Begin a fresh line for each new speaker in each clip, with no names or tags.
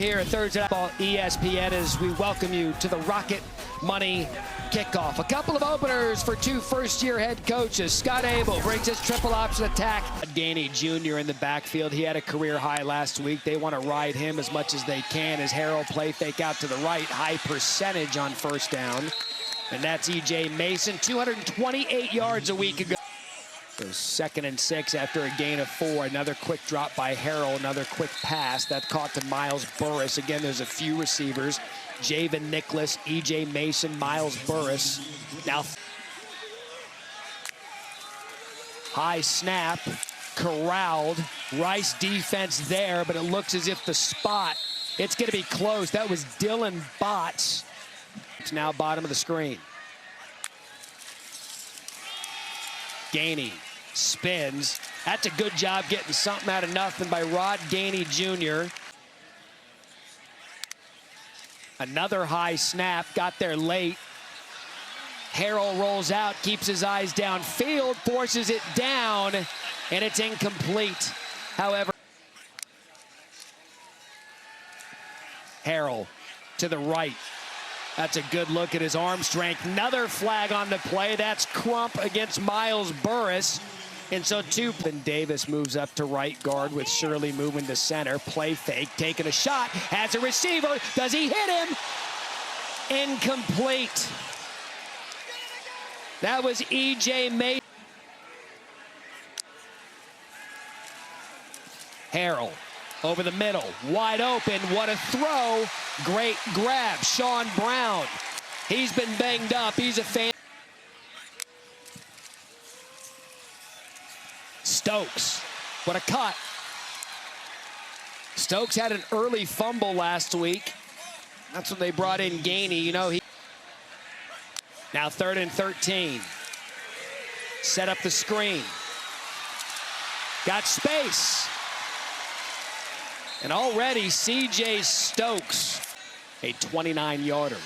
Here at Thursday Night Ball ESPN as we welcome you to the Rocket Money Kickoff. A couple of openers for two first-year head coaches. Scott Abel brings his triple option attack. Gainey Jr. in the backfield. He had a career high last week. They want to ride him as much as they can as Harrell play fake out to the right. High percentage on first down. And that's E.J. Mason, 228 yards a week ago. So 2nd and 6 after a gain of 4. Another quick drop by Harrell. Another quick pass. That caught to Miles Burris. Again, there's a few receivers. Javen Nicholas, E.J. Mason, Miles Burris. Now, high snap. Corralled. Rice defense there, but it looks as if the spot, it's going to be close. That was Dylan Botts. It's now bottom of the screen. Gainey spins. That's a good job getting something out of nothing by Rod Gainey Jr. Another high snap, got there late. Harrell rolls out, keeps his eyes downfield, forces it down, and it's incomplete. However, Harrell to the right. That's a good look at his arm strength. Another flag on the play. That's Crump against Miles Burris. And so and Davis moves up to right guard with Shirley moving to center. Play fake, taking a shot. Has a receiver. Does he hit him? Incomplete. That was E.J. Mason. Harrell over the middle, wide open. What a throw. Great grab. Sean Brown. He's been banged up. He's a fan. Stokes. What a cut. Stokes had an early fumble last week. That's when they brought in Gainey. You know, he. Now 3rd and 13. Set up the screen. Got space. And already C.J. Stokes, a 29-yarder.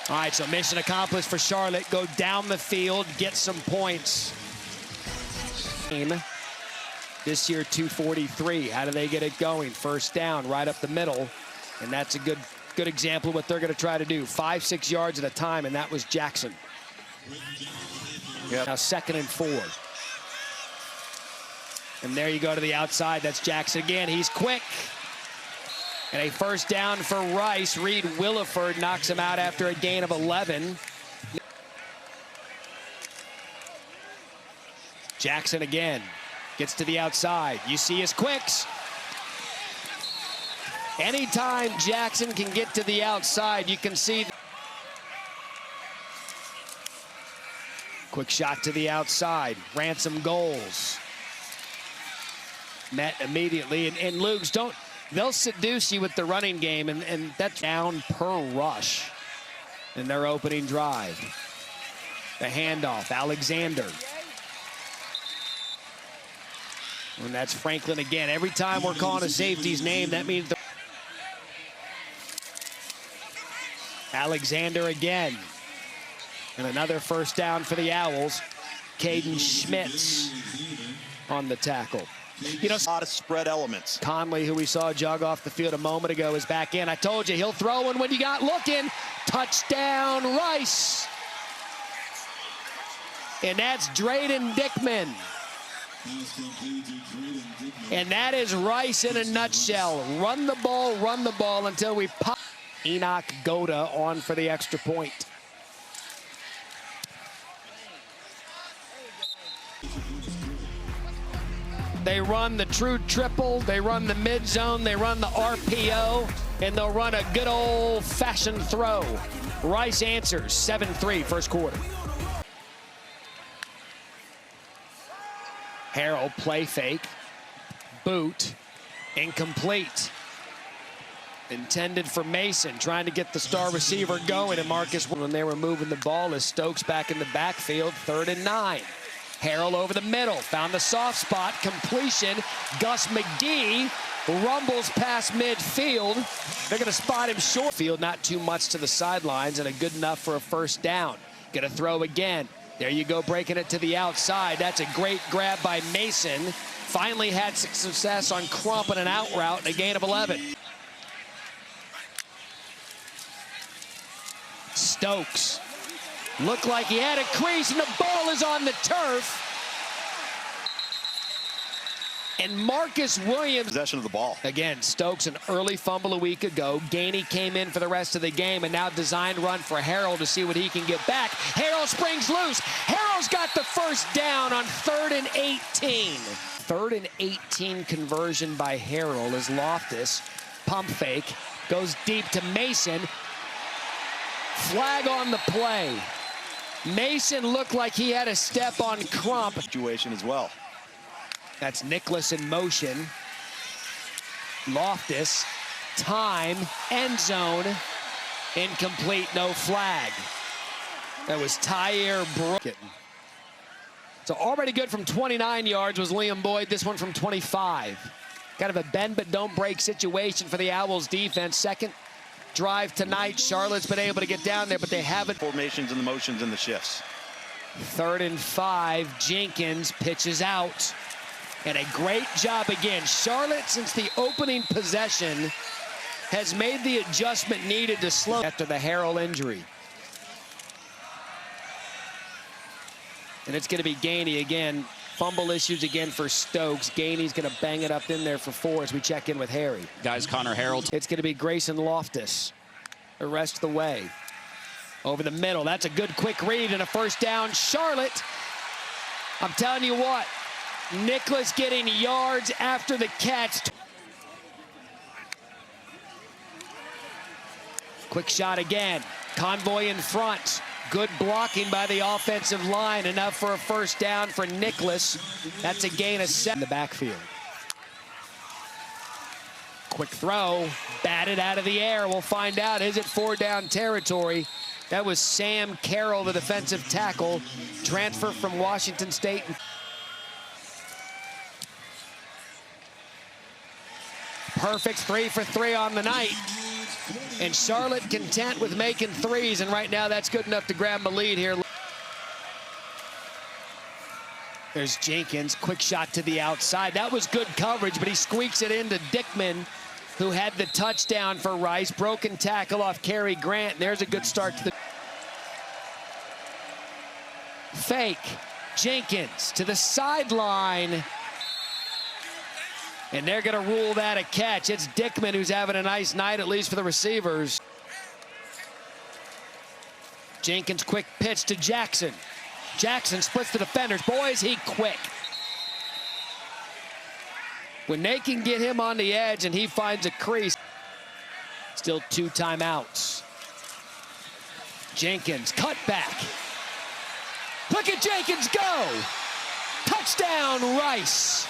All right, so mission accomplished for Charlotte. Go down the field, get some points. This year, 243. How do they get it going? First down, right up the middle. And that's a good example of what they're going to try to do. 5-6 yards at a time, and that was Jackson. Yep. Now 2nd and 4. And there you go to the outside. That's Jackson again. He's quick. And a first down for Rice. Reed Williford knocks him out after a gain of 11. Jackson again. Gets to the outside. You see his quicks. Anytime Jackson can get to the outside, you can see. Quick shot to the outside. Ransom goals. Met immediately, and Lugs they'll seduce you with the running game, and that's down per rush in their opening drive. The handoff, Alexander. And that's Franklin again. Every time we're calling a safety's name, that means Alexander again. And another first down for the Owls. Caden Schmitz on the tackle. You know,
a lot of spread elements.
Conley, who we saw jog off the field a moment ago, is back in. I told you, he'll throw one when you got looking. Touchdown, Rice. And that's Drayden Dickman. And that is Rice in a nutshell. Run the ball until we pop. Enoch Goda on for the extra point. They run the true triple, they run the mid zone, they run the RPO, and they'll run a good old-fashioned throw. Rice answers 7-3 first quarter. Harrell play fake, boot, incomplete. Intended for Mason, trying to get the star receiver going, and Marcus when they were moving the ball as Stokes back in the backfield, 3rd and 9. Harrell over the middle, found the soft spot, completion. Gus McGee rumbles past midfield. They're going to spot him short. Field not too much to the sidelines, and a good enough for a first down. Going to throw again. There you go, breaking it to the outside. That's a great grab by Mason. Finally had success on Crump and an out route and a gain of 11. Stokes looked like he had a crease, and the ball is on the turf. And Marcus Williams.
Possession of the ball.
Again, Stokes, an early fumble a week ago. Gainey came in for the rest of the game, and now designed run for Harrell to see what he can get back. Harrell springs loose. Harrell's got the first down on 3rd and 18. 3rd and 18 conversion by Harrell as Loftus. Pump fake. Goes deep to Mason. Flag on the play. Mason looked like he had a step on Crump.
Situation as well.
That's Nicholas in motion. Loftus, time, end zone, incomplete, no flag. That was Tyre Brook. So already good from 29 yards was Liam Boyd. This one from 25. Kind of a bend but don't break situation for the Owls defense. Second drive tonight. Charlotte's been able to get down there, but they haven't.
Formations and the motions and the shifts.
3rd and 5. Jenkins pitches out. And a great job again. Charlotte, since the opening possession, has made the adjustment needed to slow after the Harrell injury. And it's going to be Gainey again. Fumble issues again for Stokes. Gainey's going to bang it up in there for 4 as we check in with Harry.
Guys, Connor Harrell.
It's going to be Grayson Loftus the rest of the way. Over the middle. That's a good quick read and a first down. Charlotte, I'm telling you what, Nicholas getting yards after the catch. Quick shot again. Convoy in front. Good blocking by the offensive line. Enough for a first down for Nicholas. That's a gain of 7 in the backfield. Quick throw. Batted out of the air. We'll find out. Is it 4-down territory? That was Sam Carroll, the defensive tackle. Transfer from Washington State. Perfect 3 for 3 on the night. And Charlotte content with making 3s, and right now that's good enough to grab a lead here. There's Jenkins, quick shot to the outside. That was good coverage, but he squeaks it into Dickman, who had the touchdown for Rice. Broken tackle off Cary Grant, and there's a good start to the fake. Jenkins to the sideline. And they're going to rule that a catch. It's Dickman who's having a nice night, at least for the receivers. Jenkins, quick pitch to Jackson. Jackson splits the defenders. Boy, is he quick. When they can get him on the edge and he finds a crease. Still 2 timeouts. Jenkins, cut back. Look at Jenkins go. Touchdown, Rice.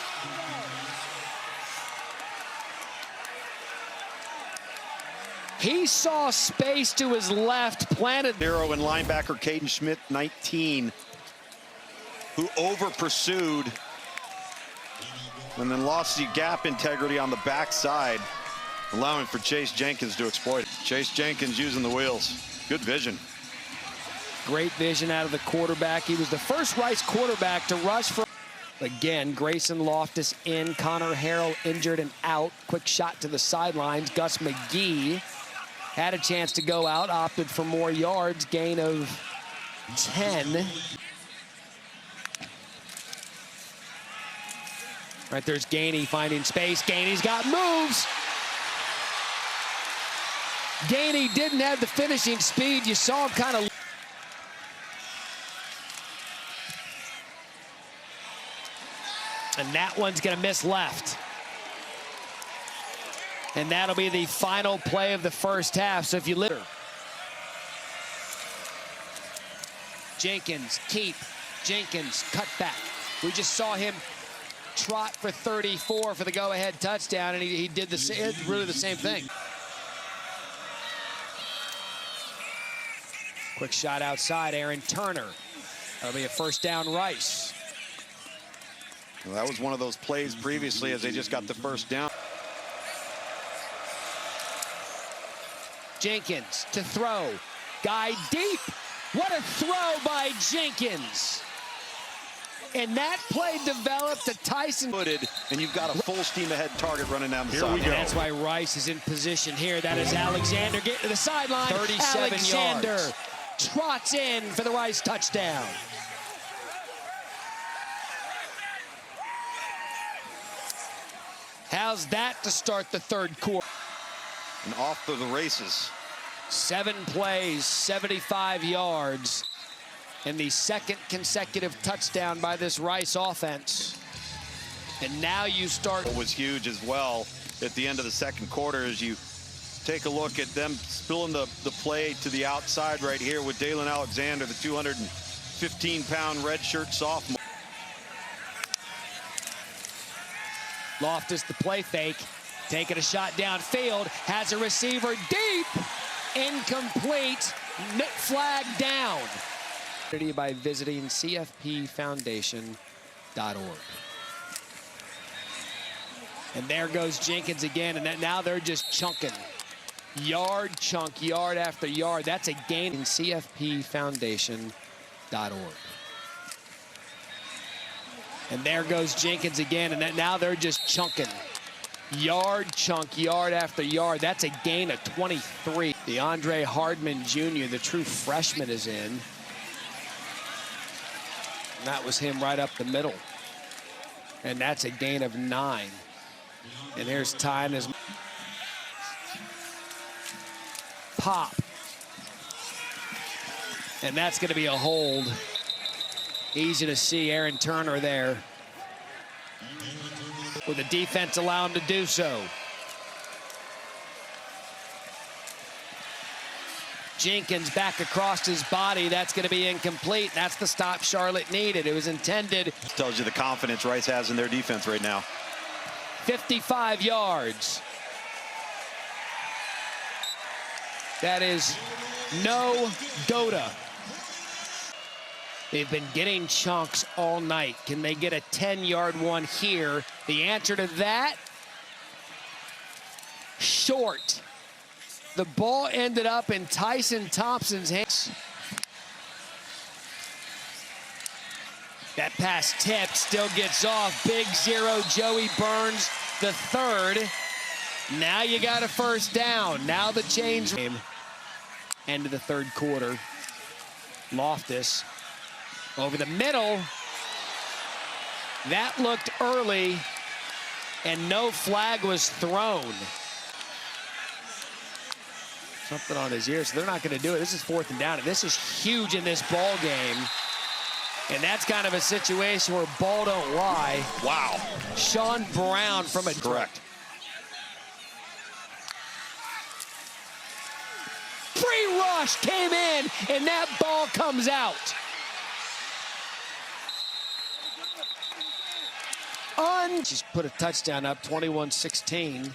He saw space to his left, planted.
Hero and linebacker Caden Schmidt, 19, who over-pursued and then lost the gap integrity on the backside, allowing for Chase Jenkins to exploit it. Chase Jenkins using the wheels. Good vision.
Great vision out of the quarterback. He was the first Rice quarterback to rush for. Again, Grayson Loftus in. Connor Harrell injured and out. Quick shot to the sidelines. Gus McGee had a chance to go out, opted for more yards, gain of 10. Right there's Gainey finding space. Gainey's got moves. Gainey didn't have the finishing speed. You saw him kind of. And that one's going to miss left. And that'll be the final play of the first half. So if you litter. Jenkins, keep. Jenkins, cut back. We just saw him trot for 34 for the go-ahead touchdown, and he did really the same thing. Quick shot outside, Aaron Turner. That'll be a first down, Rice.
Well, that was one of those plays previously as they just got the first down.
Jenkins to throw. Guy deep. What a throw by Jenkins. And that play developed to Tyson.
And you've got a full steam ahead target running down the side.
That's why Rice is in position here. That is Alexander getting to the sideline.
37
Alexander
yards.
trots in for the Rice touchdown. How's that to start the third quarter?
And off to the races.
7 plays, 75 yards, and the second consecutive touchdown by this Rice offense. And now you start.
What was huge as well at the end of the second quarter as you take a look at them spilling the play to the outside right here with Dalen Alexander, the 215-pound redshirt sophomore.
Loftus the play fake, taking a shot downfield, has a receiver deep, incomplete, flag down. By visiting cfpfoundation.org. And there goes Jenkins again, and now they're just chunking. Yard chunk, yard after yard. That's a gain in cfpfoundation.org. And there goes Jenkins again, and now they're just chunking. Yard chunk, yard after yard. That's a gain of 23. DeAndre Hardman Jr., the true freshman, is in. And that was him right up the middle. And that's a gain of 9. And there's Tynes. Pop. And that's going to be a hold. Easy to see Aaron Turner there. With the defense allow him to do so. Jenkins back across his body. That's going to be incomplete. That's the stop Charlotte needed. It was intended.
Tells you the confidence Rice has in their defense right now.
55 yards. That is no Goda. They've been getting chunks all night. Can they get a 10-yard one here? The answer to that, short. The ball ended up in Tyson Thompson's hands. That pass tipped, still gets off. Big zero, Joey Burns, the third. Now you got a first down. Now the change. End of the third quarter. Loftus over the middle. That looked early, and no flag was thrown. Something on his ear, so they're not going to do it. This is 4th and down, and this is huge in this ball game. And that's kind of a situation where ball don't lie.
Wow.
Sean Brown from a...
Correct.
Free rush came in, and that ball comes out. Just put a touchdown up, 21-16.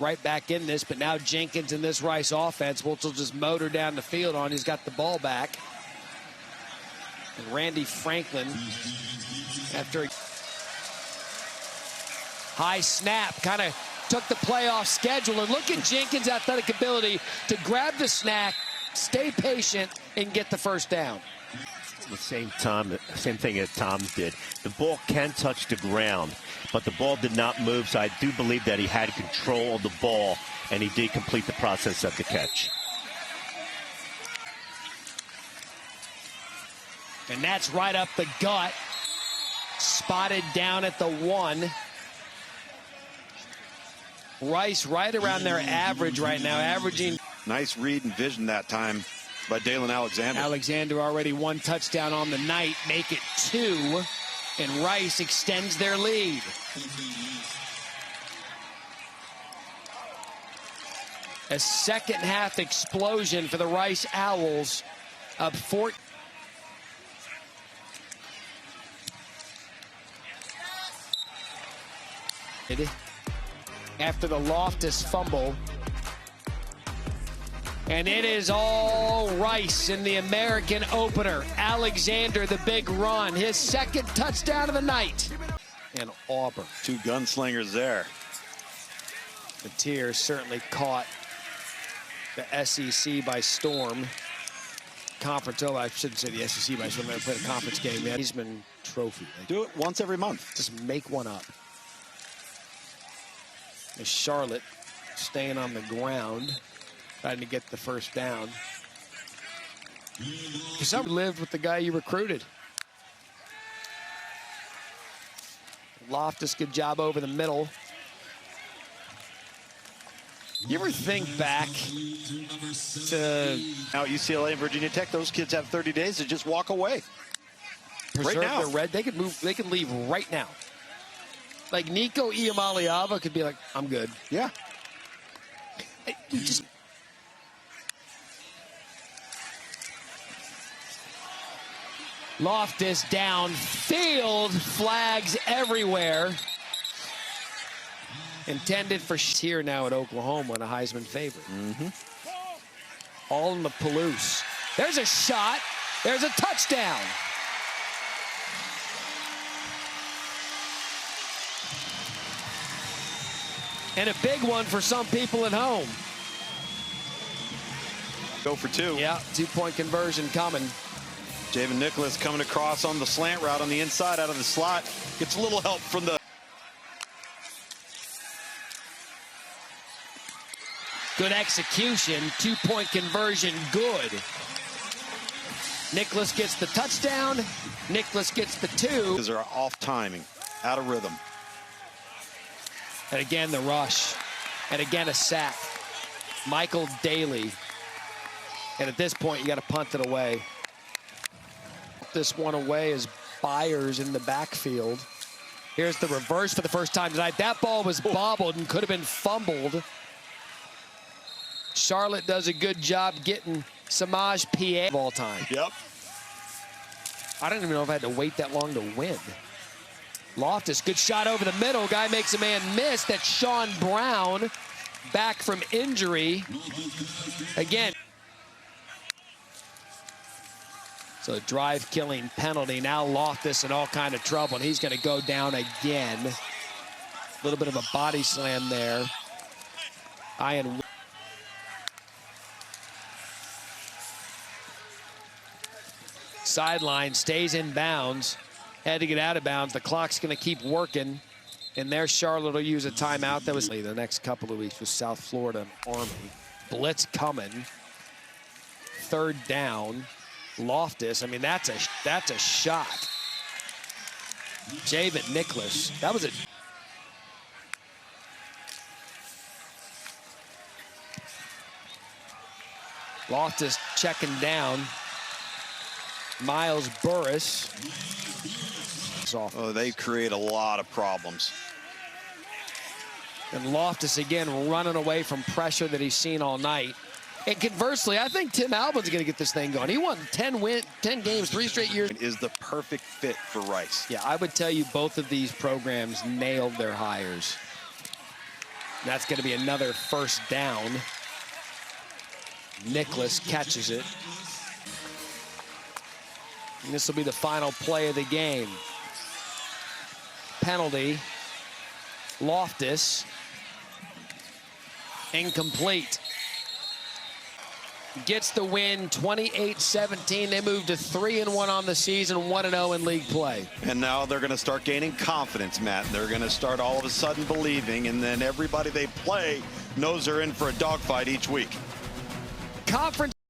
Right back in this, but now Jenkins in this Rice offense will just motor down the field on. He's got the ball back. And Randy Franklin, after a high snap, kind of took the play off schedule. And look at Jenkins' athletic ability to grab the snap, stay patient, and get the first down.
The same thing that Tom did. The ball can touch the ground, but the ball did not move, so I do believe that he had control of the ball, and he did complete the process of the catch.
And that's right up the gut. Spotted down at the 1. Rice right around their average right now, averaging.
Nice read and vision that time by Dalen Alexander.
Alexander already 1 touchdown on the night, make it 2, and Rice extends their lead. A second half explosion for the Rice Owls, up 4. After the Loftus fumble. And it is all Rice in the American opener. Alexander, the big run, his second touchdown of the night. And Auburn.
2 gunslingers there.
The Tier certainly caught the SEC by storm. conference. Oh, I shouldn't say the SEC, but I should have never played a conference game yet. Heisman Trophy.
Do it once every month.
Just make one up. As Charlotte staying on the ground, trying to get the first down. Some lived with the guy you recruited. Loftus, good job over the middle. You ever think back to
Now at UCLA and Virginia Tech, those kids have 30 days to just walk away.
preserve
Right now.
their red? They could move. They could leave right now. Like Nico Iamaleava could be like, I'm good.
Yeah.
You just Loftus downfield, flags everywhere. Intended for here now at Oklahoma, and a Heisman favorite. All in the Palouse. There's a shot. There's a touchdown. And a big one for some people at home.
Go for two.
Yeah, two-point conversion coming.
Javen Nicholas coming across on the slant route on the inside out of the slot. Gets a little help from the...
Good execution, two-point conversion, good. Nicholas gets the touchdown. Nicholas gets the two.
Because they're off timing, out of rhythm.
And again, the rush. And again, a sack. Michael Daly. And at this point, you got to punt it away. This one away is Byers in the backfield. Here's the reverse for the first time tonight. That ball was bobbled and could have been fumbled. Charlotte does a good job getting Samaj P.A. of all time.
Yep.
I don't even know if I had to wait that long to win. Loftus, good shot over the middle. Guy makes a man miss. That's Sean Brown, back from injury. Again. So a drive-killing penalty. Now Loftus in all kind of trouble, and he's going to go down again. A little bit of a body slam there. Ian. Sideline, stays in bounds. Had to get out of bounds. The clock's going to keep working. And there Charlotte will use a timeout. That was the next couple of weeks with South Florida and Army. Blitz coming. Third down. Loftus, I mean, that's a shot. Javen Nicholas, that was a... Loftus checking down. Miles Burris.
Oh, they create a lot of problems.
And Loftus again running away from pressure that he's seen all night. And conversely, I think Tim Albin's going to get this thing going. He won 10 games, 3 straight years.
Is the perfect fit for Rice.
Yeah, I would tell you both of these programs nailed their hires. That's going to be another first down. Nicholas catches it. And this will be the final play of the game. Penalty. Loftus. Incomplete. Gets the win, 28-17. They move to 3-1 on the season, 1-0 in league play.
And now they're going to start gaining confidence, Matt. They're going to start all of a sudden believing, and then everybody they play knows they're in for a dogfight each week.
Conference